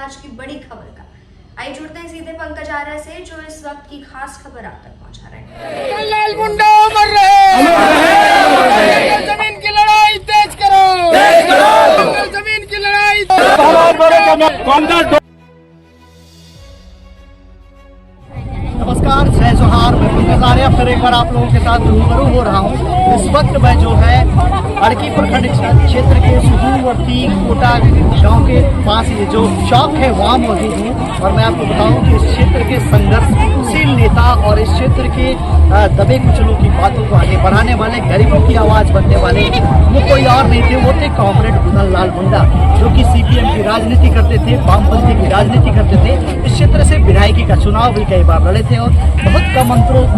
आज की बड़ी खबर का। आइए जुड़ते हैं सीधे पंकज आर्य से, जो इस वक्त की खास खबर आप तक पहुंचा रहे हैं। लाल मुंडा मर रहे, जमीन की लड़ाई तेज करो, जमीन की लड़ाई। नमस्कार, जय जोहार। मैं पंकज आर्य फिर एक बार आप लोगों के साथ रूबरू हो रहा हूँ। इस वक्त मैं जो है अड़की प्रखंड क्षेत्र के सुदूरवर्ती कोटा गांव के पास ये जो चौक है वहाँ मौजूद हूँ। और मैं आपको बताऊं कि इस क्षेत्र के संघर्षशील नेता और इस क्षेत्र के दबे कुचलों की बातों को आगे बढ़ाने वाले, गरीबों की आवाज बनने वाले वो कोई और नहीं थे, वो थे कॉमरेड बुधन लाल मुंडा, जो कि सीपीएम की राजनीति करते थे, वामपंथी की राजनीति करते थे। इस क्षेत्र से विधायकी का चुनाव भी कई बार लड़े थे और बहुत कम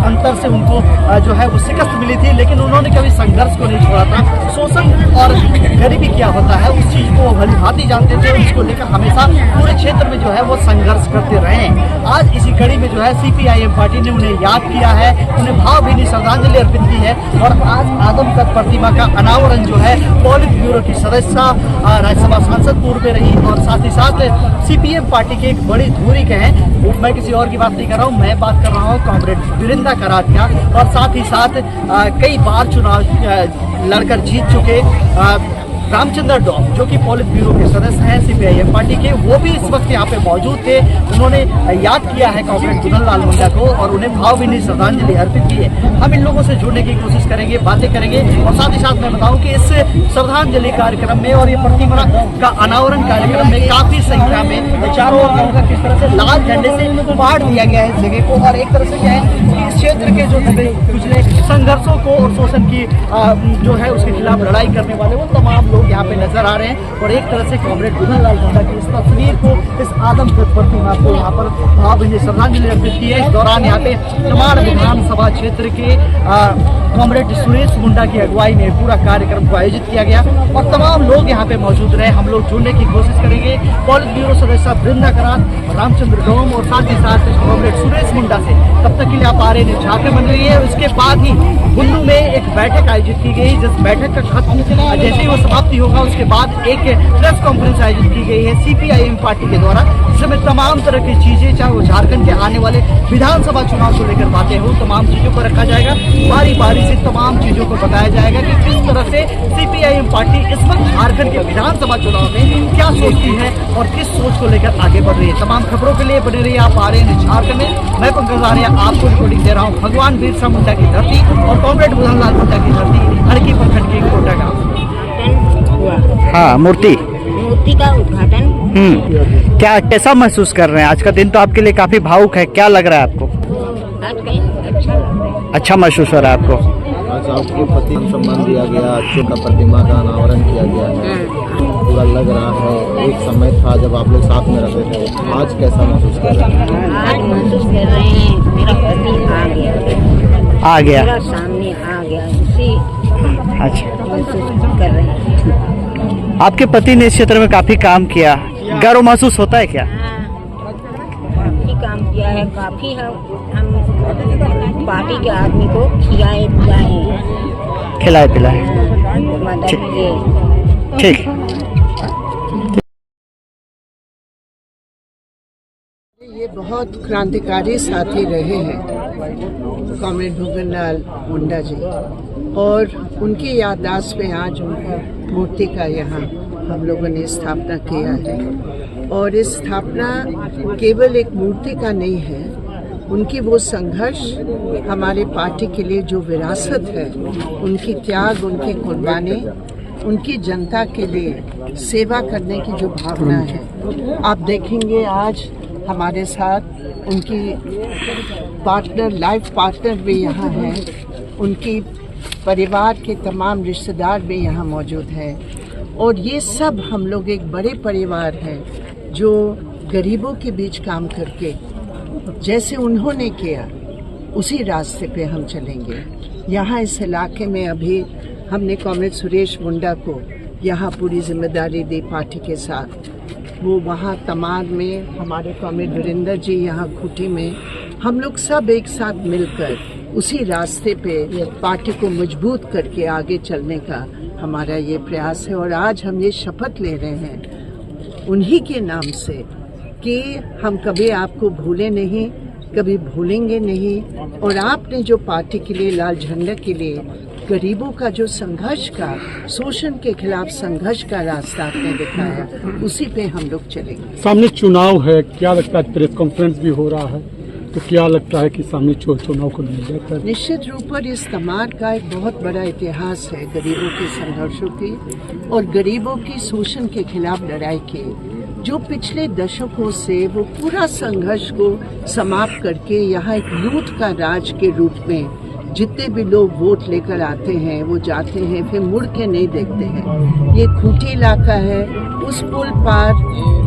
अंतर से उनको जो है वो शिकस्त मिली थी, लेकिन उन्होंने कभी संघर्ष को नहीं छोड़ा था। शोषण और गरीबी क्या होता है उस चीज को भली भांति जानते थे, उसको लेकर हमेशा पूरे क्षेत्र में जो है वो संघर्ष करते रहे। आज इसी कड़ी में जो है सीपीआईएम पार्टी ने उन्हें याद किया है, उन्हें भावभीनी श्रद्धांजलि अर्पित की है। और आज आदमकद प्रतिमा का अनावरण जो है पॉलिट ब्यूरो की सदस्य राज्यसभा सांसद पूर्व में रही और साथ ही साथ सीपीएम पार्टी के एक बड़ी धुरी के हैं। मैं किसी और की बात नहीं कर रहा हूँ, मैं बात कर रहा हूँ कॉमरेड वीरेंद्र करात का। और साथ ही साथ कई बार चुनाव लड़कर जीत चुके रामचंद्र डॉम, जो कि पॉलिट ब्यूरो के सदस्य हैं सीपीआईएम पार्टी के, वो भी इस वक्त यहाँ पे मौजूद थे। उन्होंने याद किया है कॉमरेड बुधन लाल मुंडा को और उन्हें भावभीनी श्रद्धांजलि अर्पित की है। हम इन लोगों से जुड़ने की कोशिश करेंगे, बातें करेंगे। और साथ ही साथ मैं बताऊं कि इस श्रद्धांजलि कार्यक्रम में और ये प्रतिमा का अनावरण कार्यक्रम में काफी संख्या में चारों ओर का किस तरह से लाल झंडे से बाढ़ दिया गया है इस जगह को। और एक तरह से क्या है, इस क्षेत्र के जो पिछले संघर्षों को और शोषण की जो है उसके खिलाफ लड़ाई करने वाले वो तमाम लोग यहाँ पे नजर आ रहे हैं। और एक तरह से कॉमरेड बुधन लाल मुंडा की इस तस्वीर को, इस आदमकद प्रतिमा को यहाँ पर भावभीनी श्रद्धांजलि अर्पित की है। इस दौरान यहाँ पे तमाम विधानसभा क्षेत्र के कॉमरेड सुरेश मुंडा की अगुवाई में पूरा कार्यक्रम को आयोजित किया गया और तमाम लोग यहाँ पे मौजूद रहे। हम लोग जुड़ने की कोशिश करेंगे पॉलिट ब्यूरो सदस्य वीरेंद्र करात, रामचंद्र डोम और साथ ही साथ कॉमरेड सुरेश मुंडा से। तब तक के लिए आप आ रहे हैं, झांकी बन रही है। उसके बाद ही बुन्नू में एक बैठक आयोजित की गई, जिस बैठक का खत्म जैसे ही वो समाप्ति होगा उसके बाद एक प्रेस कॉन्फ्रेंस आयोजित की गई है सीपीआईएम पार्टी के द्वारा, जिसमें तमाम तरह की चीजें, चाहे वो झारखंड के आने वाले विधानसभा चुनाव को लेकर बातें हो, तमाम चीजों को रखा जाएगा। बारी बारी से तमाम चीजों को बताया जाएगा कि किस तरह से सीपीआईएम पार्टी इस वक्त झारखंड के विधानसभा चुनाव में क्या सोचती है और किस सोच को लेकर आगे बढ़ रही है। तमाम खबरों के लिए बने रहिए, आप आ रहे हैं झारखंड में। मैं पंकज आर्य आपको रिपोर्टिंग दे रहा हूँ भगवान बिरसा मुंडा की धरती और कॉमरेड बुधन लाल मुंडा की धरती, अड़की प्रखंड के कोटा गाँव। हाँ, मूर्ति का उद्घाटन। क्या कैसा महसूस कर रहे हैं? आज का दिन तो आपके लिए काफी भावुक है, क्या लग रहा है आपको? आज का अच्छा लग रहा है। अच्छा महसूस हो रहा है आपको? आज आपको प्रति सम्मान दिया गया, छोटा प्रतिमा का अनावरण किया गया है, पूरा लग रहा है। एक समय था जब आप लोग साथ में रहते थे, आज कैसा महसूस कर रहे हैं? आज महसूस कर रहे हैं मेरा पति आ गया, मेरा सामने आ गया, उसी अच्छा महसूस कर रहे हैं। आपके पति ने इस क्षेत्र में काफी काम किया, गर्व महसूस होता है क्या? काफी काम किया है, काफी हम पार्टी के आदमी को खिलाए पिलाए। मदद किए। ठीक। ये बहुत क्रांतिकारी साथी रहे हैं कॉमरेड बुधन लाल मुंडा जी, और उनकी याददाश्त में आज उनकी मूर्ति का यहाँ हम लोगों ने स्थापना किया है। और इस स्थापना केवल एक मूर्ति का नहीं है, उनकी वो संघर्ष, हमारे पार्टी के लिए जो विरासत है, उनकी त्याग, उनकी कुर्बानी, उनकी जनता के लिए सेवा करने की जो भावना है। आप देखेंगे आज हमारे साथ उनकी पार्टनर, लाइफ पार्टनर भी यहाँ हैं, उनकी परिवार के तमाम रिश्तेदार भी यहाँ मौजूद हैं। और ये सब हम लोग एक बड़े परिवार हैं जो गरीबों के बीच काम करके जैसे उन्होंने किया उसी रास्ते पे हम चलेंगे। यहाँ इस इलाके में अभी हमने कॉमरेड सुरेश मुंडा को यहाँ पूरी जिम्मेदारी दी पार्टी के साथ। वो वहाँ तमार में, हमारे कॉमरेड वीरेंद्र जी यहाँ खूंटी में, हम लोग सब एक साथ मिलकर उसी रास्ते पे पार्टी को मजबूत करके आगे चलने का हमारा ये प्रयास है। और आज हम ये शपथ ले रहे हैं उन्हीं के नाम से कि हम कभी आपको भूले नहीं, कभी भूलेंगे नहीं। और आपने जो पार्टी के लिए, लाल झंडा के लिए, गरीबों का जो संघर्ष का, शोषण के खिलाफ संघर्ष का रास्ता आपने दिखाया, उसी पे हम लोग चलेंगे। सामने चुनाव है, क्या लगता है? प्रेस कॉन्फ्रेंस भी हो रहा है, तो क्या लगता है कि सामने चुनाव को मिल जाता है? निश्चित रूप पर इस तमाम का एक बहुत बड़ा इतिहास है गरीबों के संघर्षों की और गरीबों की शोषण के खिलाफ लड़ाई की, जो पिछले दशकों से वो पूरा संघर्ष को समाप्त करके यहाँ एक लूट का राज के रूप में जितने भी लोग वोट लेकर आते हैं वो जाते हैं, फिर मुड़ के नहीं देखते हैं। ये खूंटी इलाका है, उस पुल पार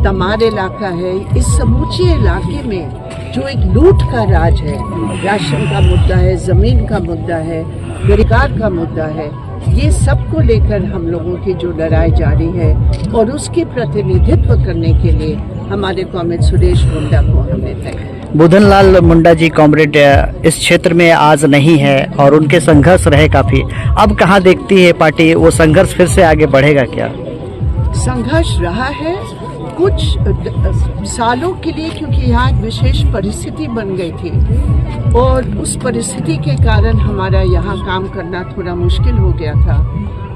तमार इलाका है। इस समूचे इलाके में जो एक लूट का राज है, राशन का मुद्दा है, जमीन का मुद्दा है, बेरोजगार का मुद्दा है, ये सबको लेकर हम लोगों की जो लड़ाई जारी है और उसकी प्रतिनिधित्व करने के लिए हमारे कॉमरेड सुरेश मुंडा को हमने तय किया। बुधन लाल मुंडा जी कॉमरेड इस क्षेत्र में आज नहीं है और उनके संघर्ष रहे काफी। अब कहाँ देखती है पार्टी वो संघर्ष फिर से आगे बढ़ेगा क्या? संघर्ष रहा है कुछ सालों के लिए, क्योंकि यहाँ एक विशेष परिस्थिति बन गई थी और उस परिस्थिति के कारण हमारा यहाँ काम करना थोड़ा मुश्किल हो गया था।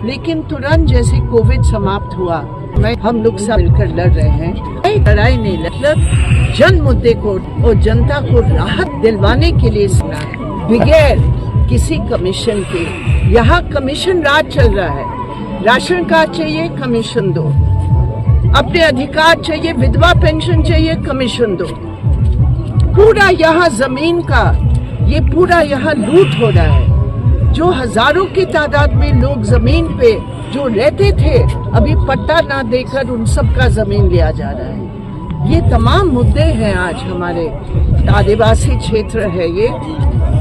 लेकिन तुरंत जैसे कोविड समाप्त हुआ, हम लोग सब मिलकर लड़ रहे हैं। लड़ाई नहीं, मतलब जन मुद्दे को और जनता को राहत दिलवाने के लिए बगैर किसी कमीशन के। यहाँ कमीशन राज चल रहा है। राशन कार्ड चाहिए, कमीशन दो। अपने अधिकार चाहिए, विधवा पेंशन चाहिए, कमीशन दो। पूरा यहाँ जमीन का ये पूरा यहाँ लूट हो रहा है। जो हजारों की तादाद में लोग जमीन पे जो रहते थे, अभी पट्टा ना देकर उन सब का जमीन लिया जा रहा है। ये तमाम मुद्दे हैं। आज हमारे आदिवासी क्षेत्र है, ये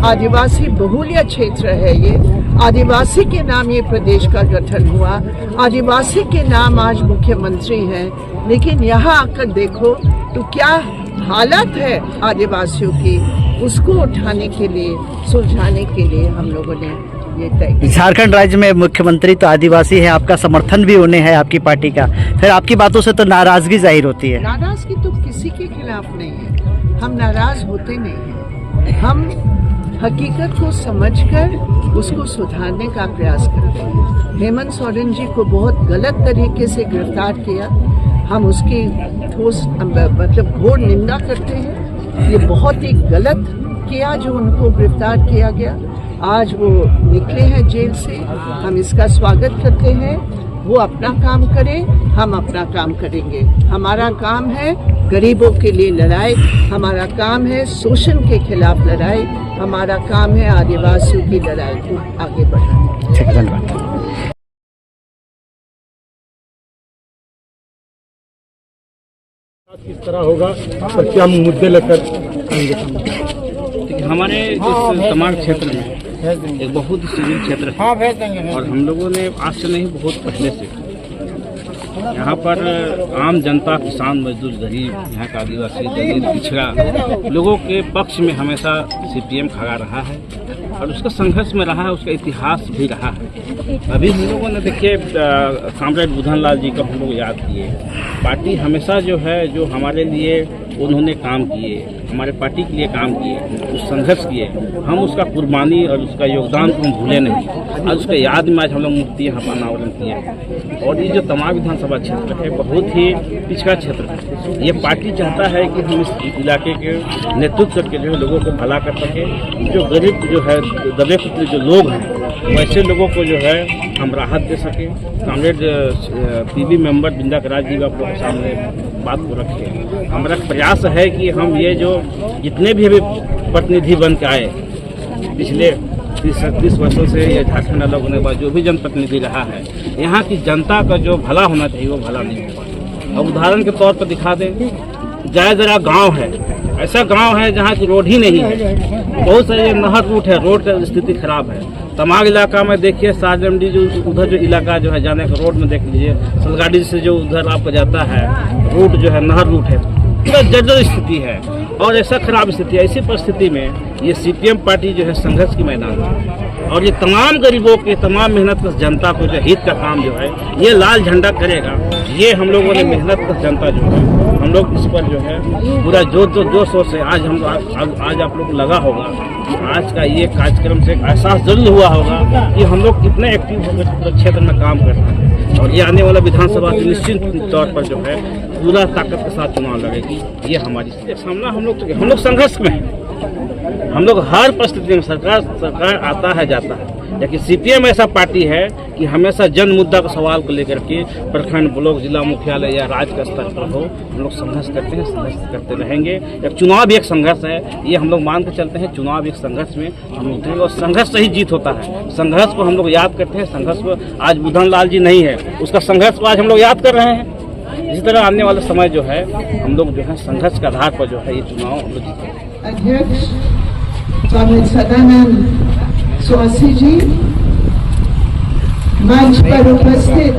आदिवासी बहुल्य क्षेत्र है, ये आदिवासी के नाम ये प्रदेश का गठन हुआ, आदिवासी के नाम आज मुख्यमंत्री हैं। लेकिन यहाँ आकर देखो तो क्या हालत है आदिवासियों की, उसको उठाने के लिए, सुलझाने के लिए हम लोगों ने ये तय। झारखंड राज्य में मुख्यमंत्री तो आदिवासी है, आपका समर्थन भी उन्हें है आपकी पार्टी का, फिर आपकी बातों से तो नाराजगी जाहिर होती है। नाराजगी तो किसी के खिलाफ नहीं है, हम नाराज होते नहीं हैं। हम हकीकत को समझकर उसको सुधारने का प्रयास करते हैं। हेमंत सोरेन जी को बहुत गलत तरीके से गिरफ्तार किया, हम उसकी ठोस मतलब घोर निंदा करते हैं। ये बहुत ही गलत किया जो उनको गिरफ्तार किया गया। आज वो निकले हैं जेल से, हम इसका स्वागत करते हैं। वो अपना काम करें, हम अपना काम करेंगे। हमारा काम है गरीबों के लिए लड़ाई, हमारा काम है शोषण के खिलाफ लड़ाई, हमारा काम है आदिवासियों की लड़ाई को आगे बढ़ाना। ठीक है, धन्यवाद। किस तरह होगा और क्या मुद्दे लेकर आएंगे? हमारे इस तमाम क्षेत्र में एक बहुत सुदूर क्षेत्र है और हम लोगों ने आज से नहीं, बहुत पहले से यहाँ पर आम जनता, किसान, मजदूर, गरीब, यहाँ का आदिवासी, दलित, पिछड़ा लोगों के पक्ष में हमेशा सीपीएम खड़ा रहा है और उसका संघर्ष में रहा है, उसका इतिहास भी रहा है। अभी हम लोगों ने देखिए कॉमरेड बुधन लाल जी का हम लोग याद किए। पार्टी हमेशा जो है, जो हमारे लिए उन्होंने काम किए, हमारे पार्टी के लिए काम किए, उस संघर्ष किए, हम उसका कुर्बानी और उसका योगदान को हम भूले नहीं। आज उसके याद में आज हम लोग मूर्ति यहाँ पर अनावरण किए। और ये जो तमाम विधानसभा क्षेत्र है बहुत ही पिछड़ा क्षेत्र है। ये पार्टी चाहता है कि हम इस इलाके के नेतृत्व करके जो है लोगों को भला कर सके। जो गरीब जो है, दबे कुचले जो लोग हैं, वैसे लोगों को जो है हम राहत दे सके। कॉमरेड पीबी मेंबर बिंदा राज जी आप लोगों के सामने बात को रखे। हमारा प्रयास है कि हम ये जो जितने भी अभी प्रतिनिधि बन के आए पिछले 30 वर्षों से, ये झारखंड अलग होने के बाद जो भी जनप्रतिनिधि रहा है, यहाँ की जनता का जो भला होना चाहिए वो भला नहीं हुआ। अब उदाहरण के तौर पर दिखा दें, जरा गांव है, ऐसा गांव है जहाँ की रोड ही नहीं है। बहुत सारे नहर रूट है, रोड की स्थिति खराब है। तमाम इलाका में देखिए, साजमडी जो उधर जो इलाका जो है जाने का रोड में देख लीजिए, सलगाड़ी से जो उधर आपको जाता है रूट जो है, नहर रूट है, पूरा जर्जर स्थिति है और ऐसा खराब स्थिति है। ऐसी परिस्थिति में ये सीपीएम पार्टी जो है संघर्ष की मैदान है और ये तमाम गरीबों के, तमाम मेहनत जनता को जो हित का काम जो है ये लाल झंडा करेगा। ये हम लोगों ने मेहनत जनता जो है हम हम लोग इस पर जो है पूरा जोशों से आज आप लोग को लगा होगा कि आज का ये कार्यक्रम से एक एहसास जरूर हुआ होगा कि हम लोग कितने एक्टिव होकर पूरे क्षेत्र में काम कर रहे हैं और ये आने वाला विधानसभा से निश्चित तौर पर जो है पूरा ताकत के साथ चुनाव लड़ेगी। ये हमारी सामना हम लोग संघर्ष में हैं। हम लोग हर परिस्थिति में सरकार आता है जाता है, लेकिन सीपीएम ऐसा पार्टी है कि हमेशा जन मुद्दा को सवाल को लेकर के प्रखंड ब्लॉक जिला मुख्यालय या राज्य का स्तर पर हो हम लोग संघर्ष करते हैं, संघर्ष करते रहेंगे। एक चुनाव भी एक संघर्ष है, ये हम लोग मान के चलते हैं। चुनाव एक संघर्ष में हम लोग उतरेंगे और संघर्ष से ही जीत होता है। संघर्ष को हम लोग याद करते हैं। संघर्ष को आज बुधन लाल जी नहीं है, उसका संघर्ष को आज हम लोग याद कर रहे हैं। इसी तरह आने वाला समय जो है हम लोग जो है संघर्ष के आधार पर जो है ये चुनाव हम लोग जीतेंगे। अध्यक्ष स्वामी सदानंद स्वासी जी, मंच पर उपस्थित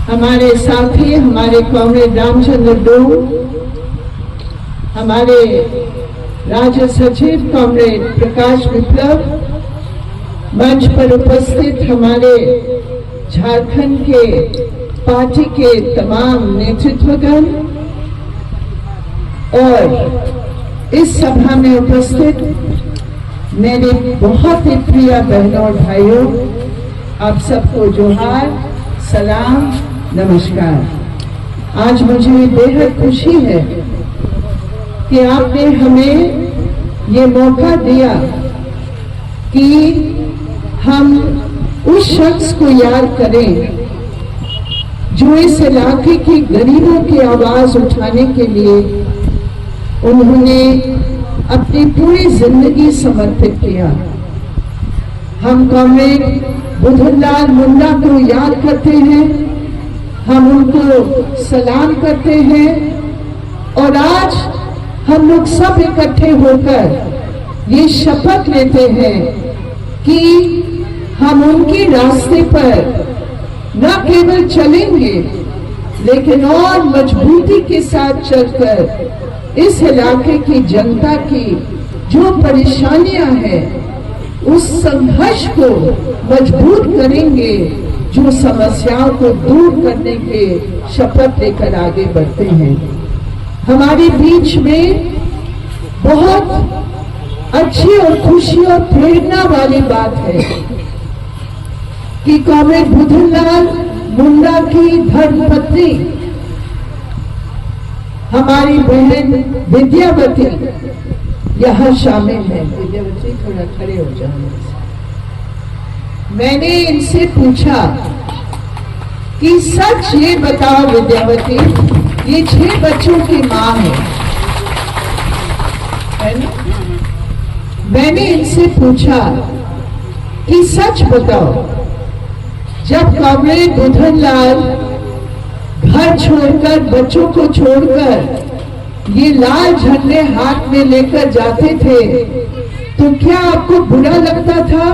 हमारे साथी, हमारे कॉमरेड रामचंद्र डोम, हमारे राज्य सचिव कॉमरेड प्रकाश विप्लव, मंच पर उपस्थित हमारे झारखंड के पार्टी के तमाम नेतृत्वगण और इस सभा में उपस्थित मेरे बहुत ही प्रिय बहनों और भाइयों, आप सबको जोहार, सलाम, नमस्कार। आज मुझे बेहद खुशी है कि आपने हमें ये मौका दिया कि हम उस शख्स को याद करें जो इस इलाके की गरीबों की आवाज उठाने के लिए उन्होंने अपनी पूरी जिंदगी समर्पित किया। हम कॉमरेड बुधनलाल मुंडा को याद करते हैं, हम उनको सलाम करते हैं और आज हम लोग सब इकट्ठे होकर ये शपथ लेते हैं कि हम उनके रास्ते पर न केवल चलेंगे लेकिन और मजबूती के साथ चलकर इस इलाके की जनता की जो परेशानियां हैं उस संघर्ष को मजबूत करेंगे, जो समस्याओं को दूर करने के शपथ लेकर आगे बढ़ते हैं। हमारे बीच में बहुत अच्छी और खुशी और प्रेरणा वाली बात है कि कॉमरेड बुधनलाल मुंडा की धर्मपत्नी हमारी बहन विद्यावती यहाँ शामिल है। विद्यावती थोड़ा खड़े हो जाओ। मैंने इनसे पूछा कि सच ये बताओ विद्यावती, ये 6 बच्चों की माँ है ना? मैंने इनसे पूछा कि सच बताओ, जब कॉमरेड बुधनलाल घर छोड़कर, बच्चों को छोड़कर ये लाल झंडे हाथ में लेकर जाते थे तो क्या आपको बुरा लगता था?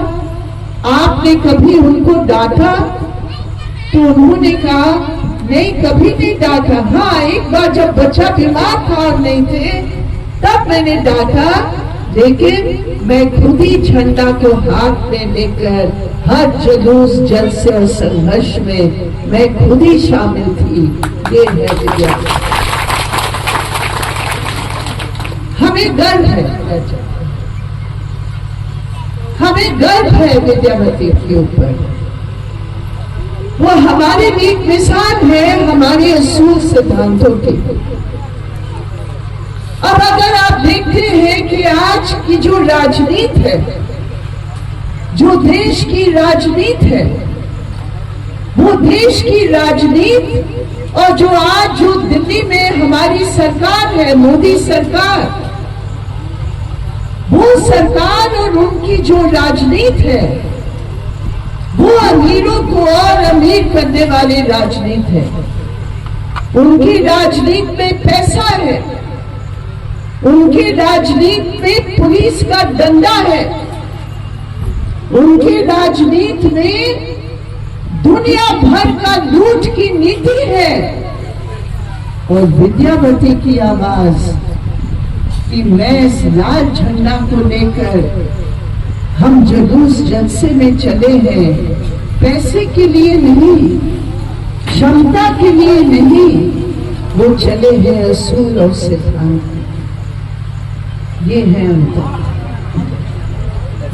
आपने कभी उनको डांटा? तो उन्होंने कहा नहीं, कभी नहीं डांटा। हाँ, एक बार जब बच्चा बीमार था और नहीं थे तब मैंने डांटा, लेकिन मैं खुद ही झंडा को हाथ में लेकर हर जुलूस, जलसे और संघर्ष में मैं खुद ही शामिल थी। ये है विद्यावती। हमें गर्व है, हमें गर्व है विद्यावती के ऊपर। वो हमारे लिए एक मिसाल है हमारे असूल सिद्धांतों की। अब अगर आप देखते हैं कि आज की जो राजनीति है, जो देश की राजनीति है, वो देश की राजनीति और जो आज जो दिल्ली में हमारी सरकार है, मोदी सरकार, वो सरकार और उनकी जो राजनीति है वो अमीरों को और अमीर करने वाली राजनीति है। उनकी राजनीति में पैसा है, उनकी राजनीति में पुलिस का डंडा है, उनकी राजनीति में दुनिया भर का लूट की नीति है। और विद्यावती की आवाज कि मैं इस लाल झंडा को लेकर हम जुलूस जलसे में चले हैं, पैसे के लिए नहीं, क्षमता के लिए नहीं, वो चले हैं असूल और सिद्धांत, ये है उनका।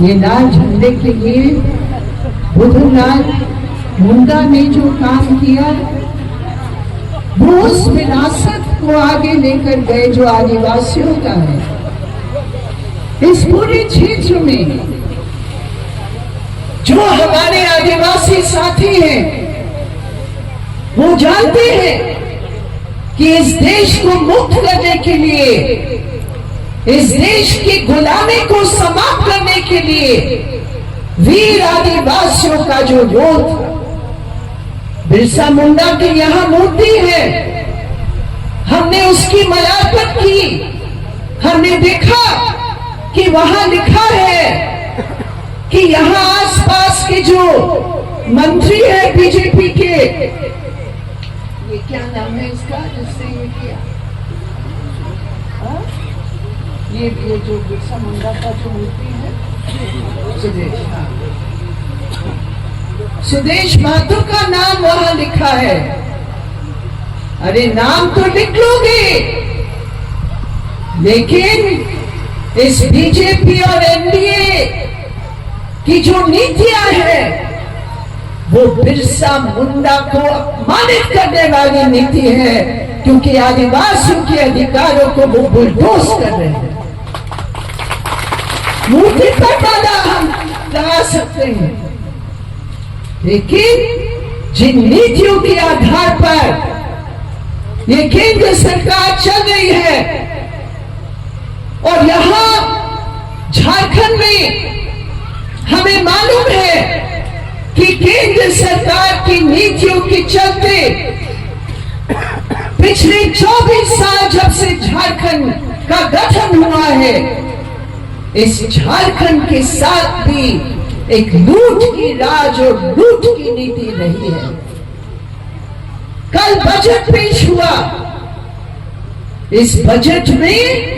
ये लाल झंडे के लिए बुद्धलाल मुंडा ने जो काम किया, वो उस विरासत को आगे लेकर गए जो आदिवासियों का है। इस पूरे क्षेत्र में जो हमारे आदिवासी साथी हैं, वो जानते हैं कि इस देश को मुक्त करने के लिए, इस देश की गुलामी को समाप्त करने के लिए वीर आदिवासियों का जो योद्धा बिरसा मुंडा की यहाँ मूर्ति है, हमने उसकी मलाकत की। हमने देखा कि वहां लिखा है कि यहाँ आसपास के जो मंत्री है बीजेपी के, ये क्या नाम है इसका जिसने ये किया, ये जो बिरसा मुंडा का जो मूर्ति है, सुदेश, सुदेश महतो का नाम वहां लिखा है। अरे नाम तो लिख लोगे, लेकिन इस बीजेपी और एनडीए की जो नीतियां हैं, वो बिरसा मुंडा को अपमानित करने वाली नीति है, क्योंकि आदिवासियों के अधिकारों को वो बुलडोज कर रहे हैं। मूर्ति पर माला हम लगा सकते हैं, लेकिन जिन नीतियों के आधार पर ये केंद्र सरकार चल रही है, और यहां झारखंड में हमें मालूम है कि केंद्र सरकार की नीतियों के चलते पिछले 24 साल जब से झारखंड का गठन हुआ है, इस झारखंड के साथ भी एक लूट की राज और लूट की नीति रही है। कल बजट पेश हुआ, इस बजट में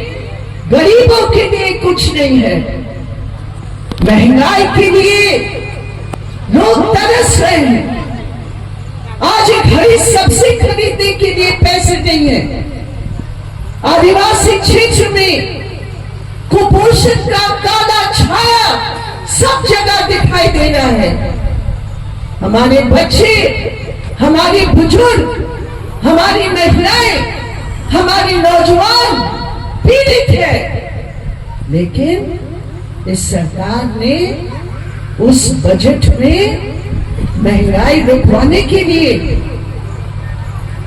गरीबों के लिए कुछ नहीं है। महंगाई के लिए लोग तरस रहे हैं। आज एक हरी सब्जी खरीदने के लिए पैसे नहीं है। आदिवासी क्षेत्र में कुपोषण का काला छाया सब जगह दिखाई दे रहा है। हमारे बच्चे, हमारे बुजुर्ग, हमारी महिलाएं, हमारे नौजवान पीड़ित है, लेकिन इस सरकार ने उस बजट में महंगाई रुकवाने के लिए,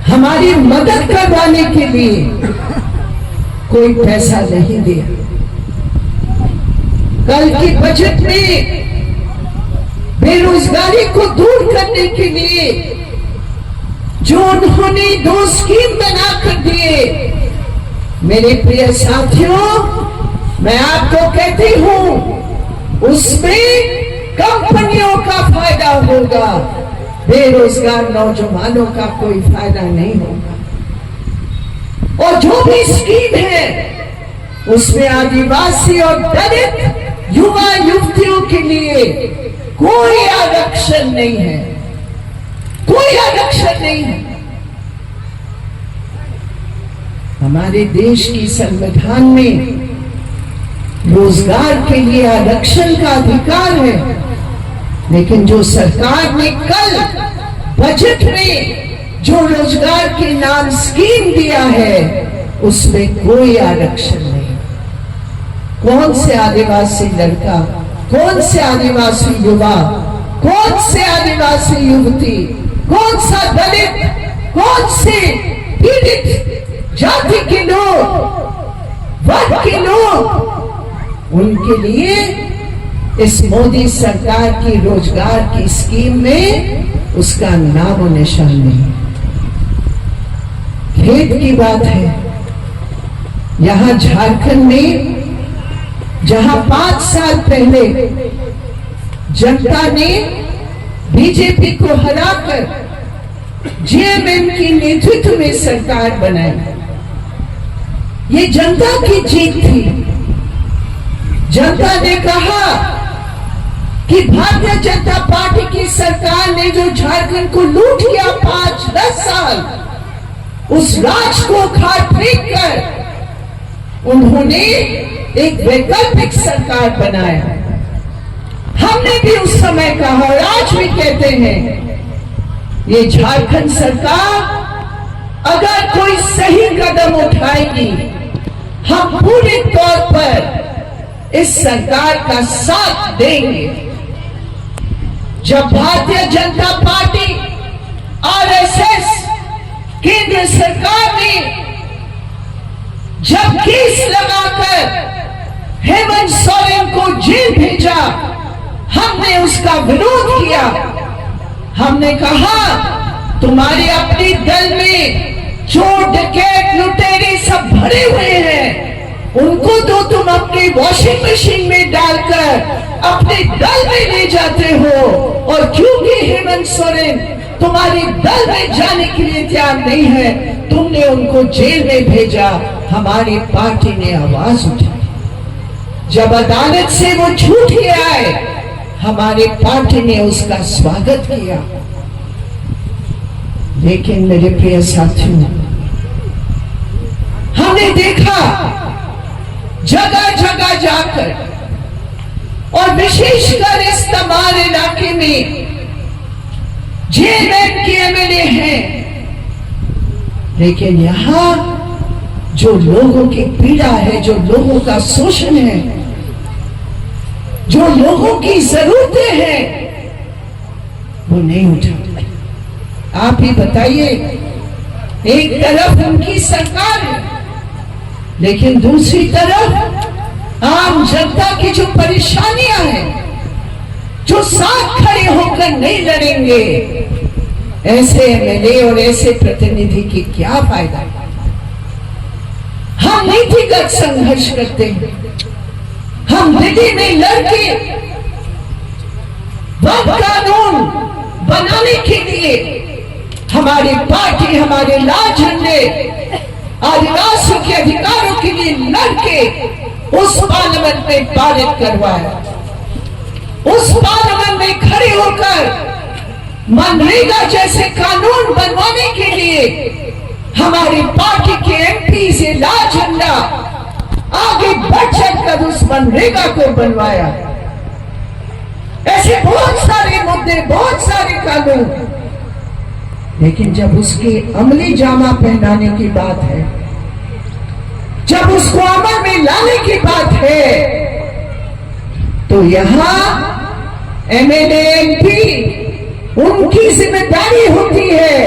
हमारी मदद करवाने के लिए कोई पैसा नहीं दिया। कल के बजट में बेरोजगारी को दूर करने के लिए जो उन्होंने 2 स्कीम बनाकर दिए, मेरे प्रिय साथियों, मैं आपको कहती हूं उसमें कंपनियों का फायदा होगा, बेरोजगार नौजवानों का कोई फायदा नहीं होगा। और जो भी स्कीम है उसमें आदिवासी और दलित युवा युवतियों के लिए कोई आरक्षण नहीं है, कोई आरक्षण नहीं है। हमारे देश की संविधान में रोजगार के लिए आरक्षण का अधिकार है, लेकिन जो सरकार ने कल बजट में जो रोजगार के नाम स्कीम दिया है उसमें कोई आरक्षण नहीं। कौन से आदिवासी लड़का, कौन से आदिवासी युवा, कौन से आदिवासी युवती, कौन सा दलित, कौन से पीड़ित जाति के लोग, वर्ग के लोग, उनके लिए इस मोदी सरकार की रोजगार की स्कीम में उसका नामो निशान नहीं। खेद की बात है, यहां झारखंड में जहां 5 साल पहले जनता ने बीजेपी को हराकर जेएमएम की नेतृत्व में सरकार बनाई, ये जनता की जीत थी। जनता ने कहा कि भारतीय जनता पार्टी की सरकार ने जो झारखंड को लूट किया 5-10 साल, उस राज को खाट फेंक कर उन्होंने एक वैकल्पिक सरकार बनाया। हमने भी उस समय कहा और आज भी कहते हैं, ये झारखंड सरकार अगर कोई सही कदम उठाएगी, हम पूरे तौर पर इस सरकार का साथ देंगे। जब भारतीय जनता पार्टी, आरएसएस, केंद्र सरकार ने जब केस लगाकर हेमंत सोरेन को जेल भेजा, हमने उसका विरोध किया। हमने कहा तुम्हारे अपने दल में चोर, डकैत, लुटेरे सब भरे हुए हैं, उनको तो तुम अपनी वॉशिंग मशीन में डालकर अपने दल में ले जाते हो, और क्योंकि हेमंत सोरेन तुम्हारे दल में जाने के लिए तैयार नहीं है, तुमने उनको जेल में भेजा। हमारी पार्टी ने आवाज उठाई। जब अदालत से वो छूट के आए, हमारी पार्टी ने उसका स्वागत किया। लेकिन मेरे प्रिय साथियों, हमने देखा जगह जगह जाकर, और विशेषकर इस तमाम इलाके में जेएमएम के एमएलए हैं, लेकिन यहां जो लोगों की पीड़ा है, जो लोगों का शोषण है, जो लोगों की जरूरतें हैं, वो नहीं उठाते। आप ही बताइए, एक तरफ उनकी सरकार है, लेकिन दूसरी तरफ आम जनता की जो परेशानियां हैं, जो साथ खड़े होकर नहीं लड़ेंगे, ऐसे एमएलए और ऐसे प्रतिनिधि की क्या फायदा। हम नीतिगत संघर्ष करते हैं, हम दिल्ली में लड़के वक्त कानून बनाने के लिए हमारी पार्टी, हमारे लाल झंडे, आदिवासियों के अधिकारों के लिए लड़के उस पार्लियामेंट में पारित करवाया। उस पार्लियामेंट में खड़े होकर मनरेगा जैसे कानून बनवाने के लिए हमारी पार्टी के एमपी से लाल झंडा आगे बढ़ चढ़कर उस मनरेगा को बनवाया। ऐसे बहुत सारे मुद्दे, बहुत सारे कानून, लेकिन जब उसके अमली जामा पहनाने की बात है, जब उसको अमल में लाने की बात है, तो यहां एमएलए, एमपी उनकी जिम्मेदारी होती है।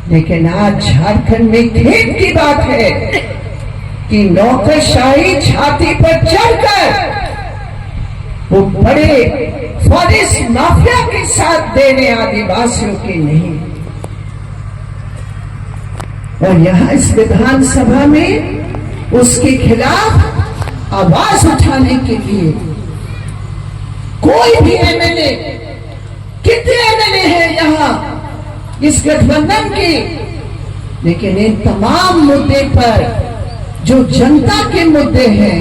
लेकिन आज झारखंड में खेद की बात है कि नौकरशाही छाती पर चढ़कर वो बड़े फॉरेस्ट माफिया के साथ देने आदिवासियों के नहीं। और यहां इस विधानसभा में उसके खिलाफ आवाज उठाने के लिए कोई भी एमएलए, कितने एमएलए हैं यहां इस गठबंधन के, लेकिन इन तमाम मुद्दे पर जो जनता के मुद्दे हैं,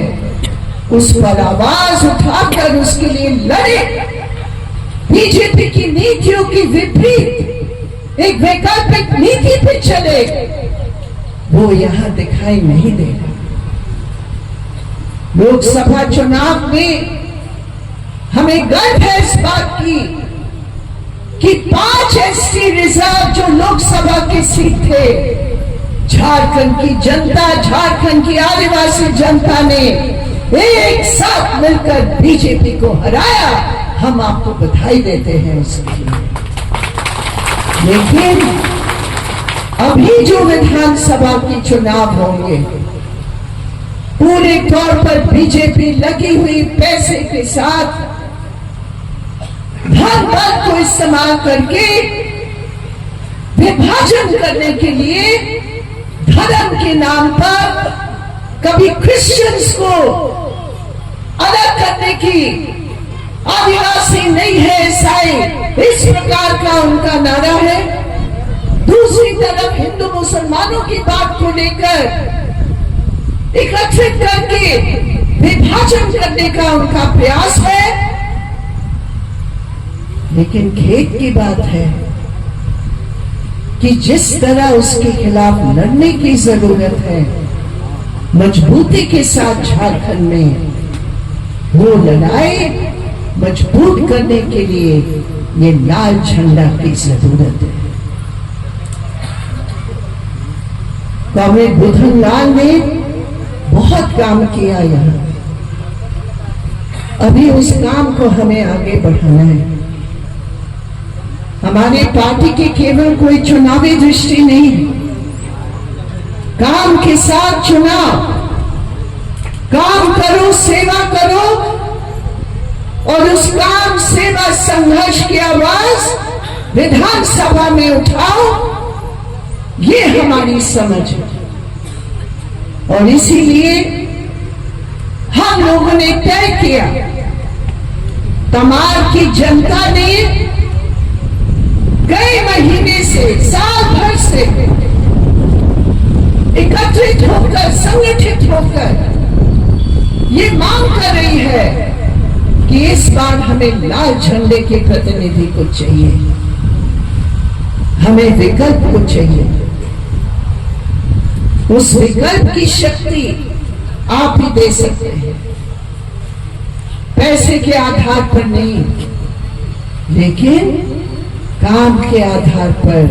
उस पर आवाज उठाकर उसके लिए लड़े, बीजेपी की नीतियों की विपरीत एक वैकल्पिक नीति पे चले, वो यहां दिखाई नहीं दे रहा। लोकसभा चुनाव में हमें गर्व है इस बात की कि 5 एसटी रिजर्व जो लोकसभा की सीट थे, झारखंड की जनता, झारखंड की आदिवासी जनता ने एक साथ मिलकर बीजेपी को हराया। हम आपको बधाई देते हैं उसके लिए। लेकिन अभी जो विधानसभा के चुनाव होंगे, पूरे तौर पर बीजेपी लगी हुई पैसे के साथ धन बल को इस्तेमाल करके विभाजन करने के लिए धर्म के नाम पर कभी क्रिश्चियंस को अलग करने की, आदिवासी नहीं है ईसाई, इस प्रकार का उनका नारा है। दूसरी तरफ हिंदू मुसलमानों की बात को लेकर एकत्रित करके विभाजन करने का उनका प्रयास है। लेकिन खेद की बात है कि जिस तरह उसके खिलाफ लड़ने की जरूरत है, मजबूती के साथ झारखंड में वो लड़ाई मजबूत करने के लिए ये लाल झंडा की जरूरत है। कॉमरेड बुधन लाल ने बहुत काम किया यहाँ, अभी उस काम को हमें आगे बढ़ाना है। हमारे पार्टी की केवल कोई चुनावी दृष्टि नहीं है, काम के साथ चुनाव, काम करो, सेवा करो और उस काम सेवा संघर्ष की आवाज विधानसभा में उठाओ, ये हमारी समझ है। और इसीलिए हम लोगों ने तय किया, तमार की जनता ने कई महीने से, साल भर से एकत्रित होकर, संगठित होकर ये मांग कर रही है कि इस बार हमें लाल झंडे के प्रतिनिधि को चाहिए, हमें विकल्प को चाहिए। उस विकल्प की शक्ति आप ही दे सकते हैं, पैसे के आधार पर नहीं, लेकिन काम के आधार पर,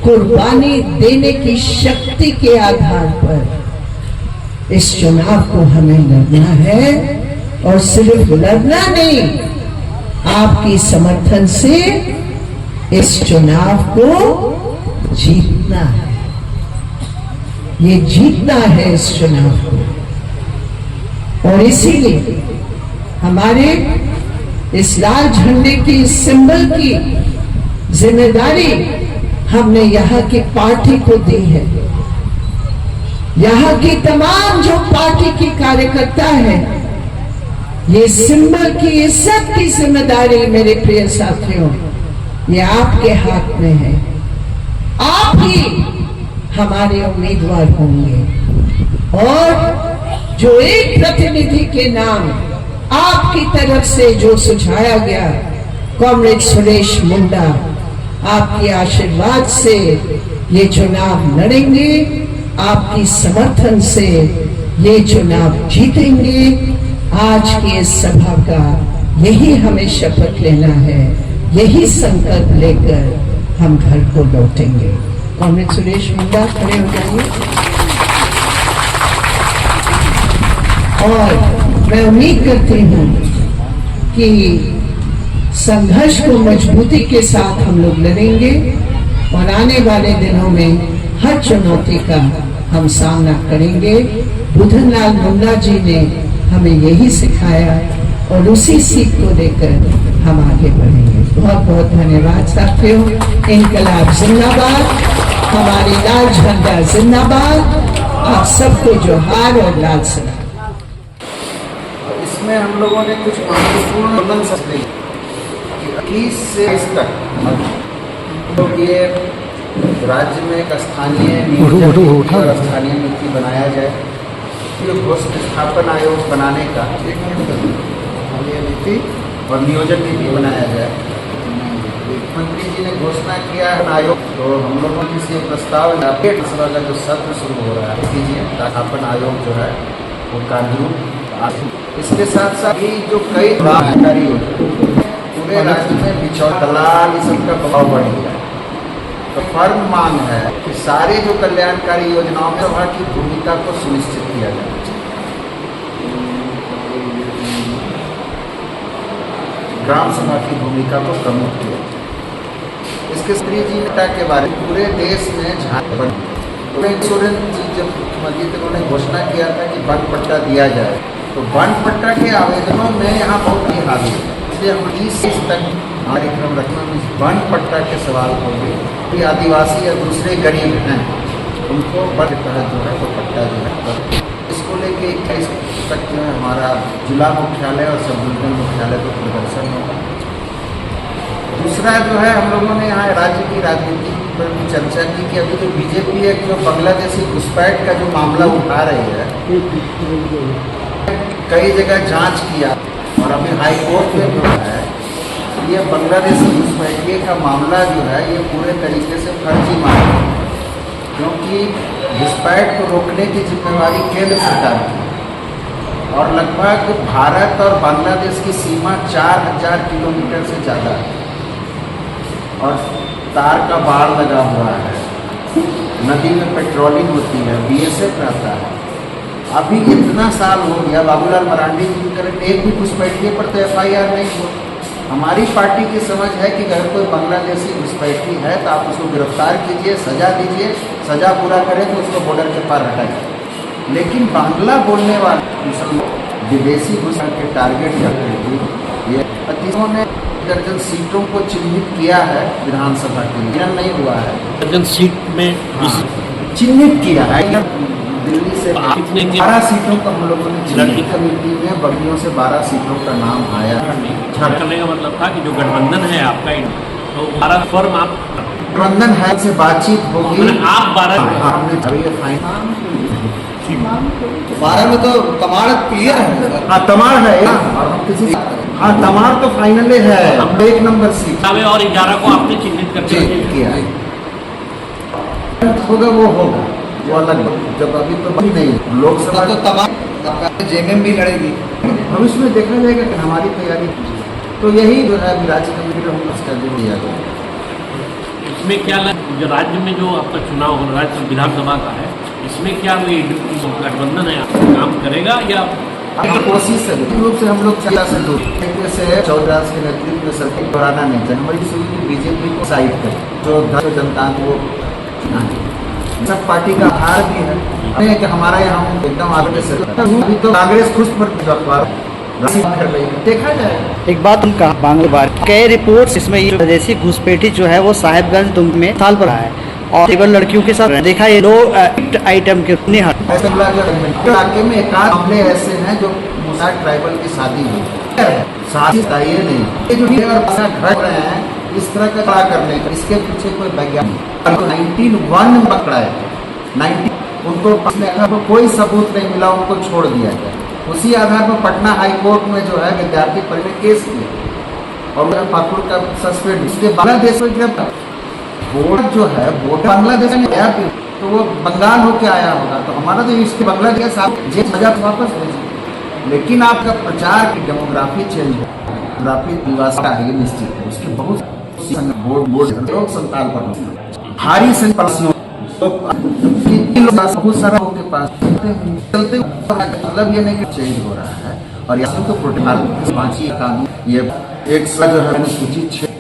कुर्बानी देने की शक्ति के आधार पर इस चुनाव को हमें लड़ना है। और सिर्फ लड़ना नहीं, आपकी समर्थन से इस चुनाव को जीतना है। ये जीतना है इस चुनाव को। और इसीलिए हमारे इस लाल झंडे की सिंबल की जिम्मेदारी हमने यहाँ की पार्टी को दी है। यहाँ की तमाम जो पार्टी की कार्यकर्ता है, ये सिंबल की इज्जत की जिम्मेदारी मेरे प्रिय साथियों, ये आपके हाथ में है। आप ही हमारे उम्मीदवार होंगे और जो एक प्रतिनिधि के नाम आपकी तरफ से जो सुझाया गया, कॉमरेड सुरेश मुंडा, आपके आशीर्वाद से ये चुनाव लड़ेंगे, आपकी समर्थन से ये चुनाव जीतेंगे। आज की इस सभा का यही हमें शपथ लेना है, यही संकल्प लेकर हम घर को लौटेंगे। कॉमरेड सुरेश मुंडा खड़े हो जाइए। और मैं उम्मीद करती हूँ कि संघर्ष को मजबूती के साथ हम लोग लड़ेंगे और आने वाले दिनों में हर चुनौती का हम सामना करेंगे। बुधन लाल मुंडा जी ने हमें यही सिखाया और उसी सीख को लेकर हम आगे बढ़ेंगे। बहुत बहुत धन्यवाद साथियों। इनकलाब जिंदाबाद, हमारी लाल झंडा जिंदाबाद। आप सबको जोहार और लाल सलाम। इसमें हम लोगों ने कुछ महत्वपूर्ण कदम सकते 21 से 20 तक तो ये राज्य में एक स्थानीय और स्थानीय नीति बनाया जाए, जो घोषित स्थापन आयोग बनाने का नीति और नियोजन नीति बनाया जाए। मुख्यमंत्री जी ने घोषणा किया आयोग, तो हम लोगों की से प्रस्ताव सभा का जो सत्र शुरू हो रहा है, कीजिए स्थापन आयोग जो है वो कानून। इसके साथ साथ ही जो कई जानकारी पूरे राज्य में बिछौर दलाल इस सबका प्रभाव बढ़ गया है, तो फर्म मांग है कि सारे जो कल्याणकारी योजनाओं में वहाँ की भूमिका को सुनिश्चित किया जाए। ग्राम सभा की भूमिका को प्रमुख किया। इसके स्त्री जीविका के बारे में पूरे देश में झारखंड सोरेन जी जब मुख्यमंत्री थे उन्होंने घोषणा किया था कि वन पट्टा दिया जाए, तो वन पट्टा के आवेदनों में यहाँ बहुत ही हावी है। इसलिए हम 30 तक कार्यक्रम रखना में वन पट्टा के सवाल होंगे। आदिवासी या दूसरे गरीब हैं उनको वन तहत जो है वो पट्टा जो है, इसको लेके 21 तक जो है हमारा जिला मुख्यालय और सब डिवीजन मुख्यालय पर प्रदर्शन होगा। दूसरा जो है हम लोगों ने यहाँ राज्य की राजनीति पर भी चर्चा की कि अभी जो बीजेपी एक जो बांग्लादेशी घुसपैठ का जो मामला उठा रही है, कई जगह जांच किया और अभी हाई कोर्ट में भी है ये बांग्लादेशी घुसपैठिए का मामला जो है ये पूरे तरीके से फर्जी मामला है, क्योंकि घुसपैठ को रोकने की जिम्मेवारी केंद्र सरकार की है और लगभग भारत और बांग्लादेश की सीमा 4000 किलोमीटर से ज़्यादा है और तार का बाड़ लगा हुआ है, नदी में पेट्रोलिंग होती है, बीएसएफ रहता है। अभी इतना साल हो गया, बाबूलाल मरांडी जी करेक्ट एक भी घुसपैठिए पर तो FIR नहीं हुआ। हमारी पार्टी की समझ है कि अगर कोई बांग्लादेशी घुसपैठी है तो आप उसको गिरफ्तार कीजिए, सजा दीजिए, सजा पूरा करें तो उसको बॉर्डर के पार हटाइए। लेकिन बांग्ला बोलने वाले विदेशी घुसपैठ के टारगेट करके ये अतिथियों ने दर्जन सीटों को चिन्हित किया है विधानसभा के लिए, नहीं हुआ है दर्जन सीट में चिन्हित किया है। दिल्ली से 12 सीटों का हम लोगों ने चिन्हित कमेटी में बगियों से 12 सीटों का नाम आया। करने का मतलब था कि जो गठबंधन है आपका तो 12 फॉर्म आप गठबंधन है से बातचीत होगी, आप 12 हमने अभी ये फाइनल 12 में तो तमाड़ क्लियर है। हाँ तमाड़ है और हम किसी हाँ तमाड़ तो फाइनल है, हम 1 नंबर सीट और 11 को आपने चिन्हित करके किया होगा, वो होगा वो अलग। जब अभी तो बनी नहीं लोकसभा तो तमाड़ जेएमएम भी लड़ेगी, भविष्य में देखा जाएगा कि हमारी तैयारी तो यही जो है राज्य कमेटी में उसका जो दिया गया। इसमें क्या जो राज्य में जो आपका चुनाव हो राज्य विधानसभा का है, इसमें क्या गठबंधन है काम करेगा या कोशिश है रूप से हम लोग सत्ता से दूर से चौधराज के नेतृत्व में सरकार दोहराना नहीं चाहिए। हमारी सुविधा बीजेपी को साइड कर जो जनता को सब पार्टी का हार भी है कि हमारा यहाँ एकदम आगे से अभी तो कांग्रेस खुश पर कर रही है, देखा जाए। एक बात हम कहा बांग्लाबार कई रिपोर्ट्स इसमें ये विदेशी घुसपैठी जो है वो साहिबगंज दुर्ग में साल पर आया है और केवल लड़कियों के साथ देखा ये 2 आइटम के इलाके में एक मामले ऐसे हैं जो मुसार ट्राइबल की शादी हुई है, शादी चाहिए नहीं, ये जो घर रहे हैं इस तरह का क्या करने का, इसके पीछे कोई वैज्ञानिक 1991 में पकड़ा है 90 उनको कोई सबूत नहीं मिला, उनको छोड़ दिया गया। उसी आधार पर पटना हाई कोर्ट में जो है विद्यार्थी पर केस किया और पाकुड़ का सस्पेंड। उसके बांग्लादेश में गिरफ्तार वोट जो है वोट बांग्लादेश में गया भी तो वो बंगाल होके आया होगा, तो हमारा तो इसके बांग्लादेश आप जेल सजा वापस भेजिए। लेकिन आपका प्रचार की डेमोग्राफी चेंज है, डेमोग्राफी निवास का है निश्चित है, उसके बहुत लोग संताल पर भारी संख्या बहुत सारा के पास चलते मतलब ये नहीं कि चेंज हो रहा है और यहाँ तो प्रोटोकॉल 5 कानून ये एक जो है सूची 6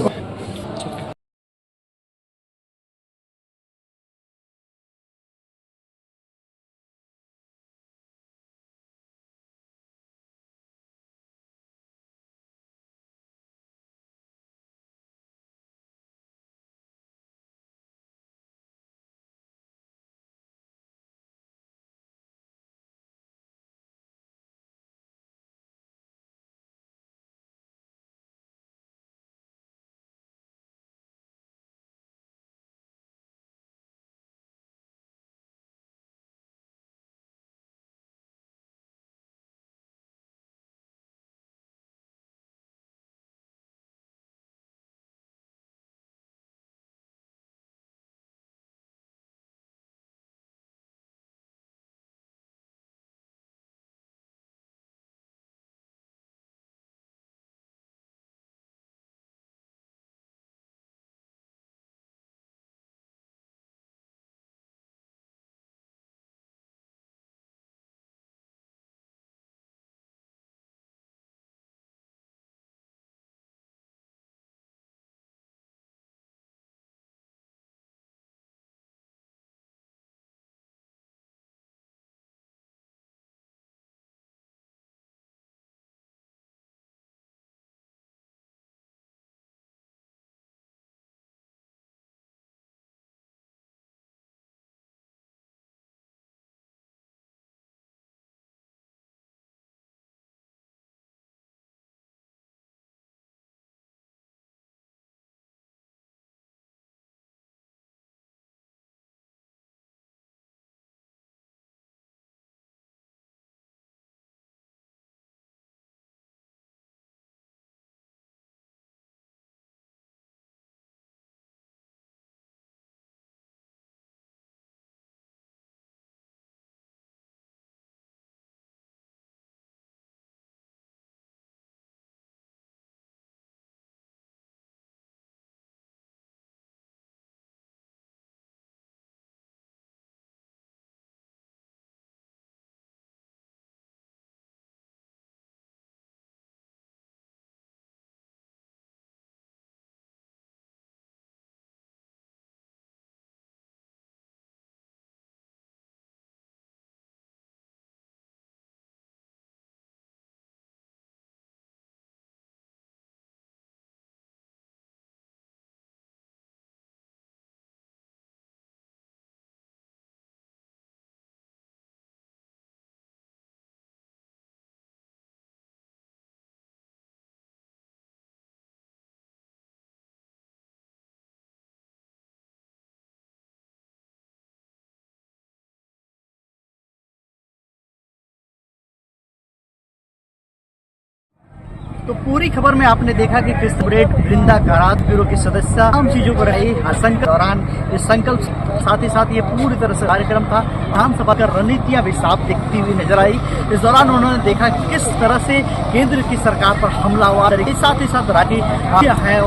तो पूरी खबर में आपने देखा कि किस वृंदा कारात ब्यूरो की सदस्य तमाम चीजों को रही संकल्प दौरान इस संकल्प साथ ही साथ ये पूरी तरह से कार्यक्रम था। विधानसभा का रणनीतियां भी साफ दिखती हुई नजर आई। इस दौरान उन्होंने देखा कि किस तरह से केंद्र की सरकार पर हमलावर साथ ही साथ राज्य है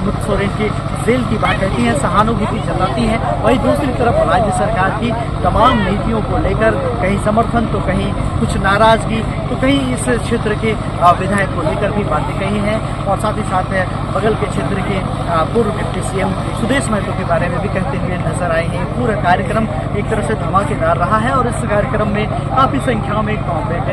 मुक्त सोरेन की जेल की बात कहती है, सहानुभूति जताती है। वहीं दूसरी तरफ राज्य सरकार की तमाम नीतियों को लेकर कहीं समर्थन तो कहीं कुछ नाराजगी तो कहीं इस क्षेत्र के विधायक को लेकर भी बातें कही हैं। और साथ ही साथ बगल के क्षेत्र के पूर्व डिप्टी सीएम सुदेश महतो के बारे में भी कहते हुए नजर आए हैं। पूरा कार्यक्रम एक तरह से धमाकेदार रहा है और इस कार्यक्रम में काफी संख्या में कॉमरेड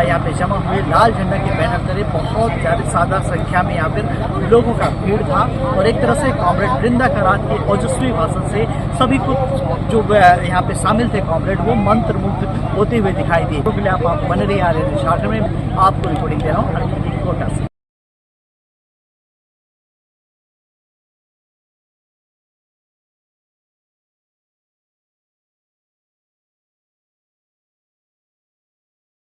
यहाँ पे जमा हुए। लाल झंडा के बैनर तले बहुत ज्यादा संख्या में यहाँ पर लोगों का भीड़ था और एक तरह से कॉमरेड वृंदा कारात के ओजस्वी भाषण से सभी को जो यहाँ पे शामिल थे कॉमरेड वो मंत्रमुग्ध होते हुए दिखाई दिए। तो आप बने रहिए झारखंड में, आपको रिपोर्टिंग दे रहा हूँ कोटा से।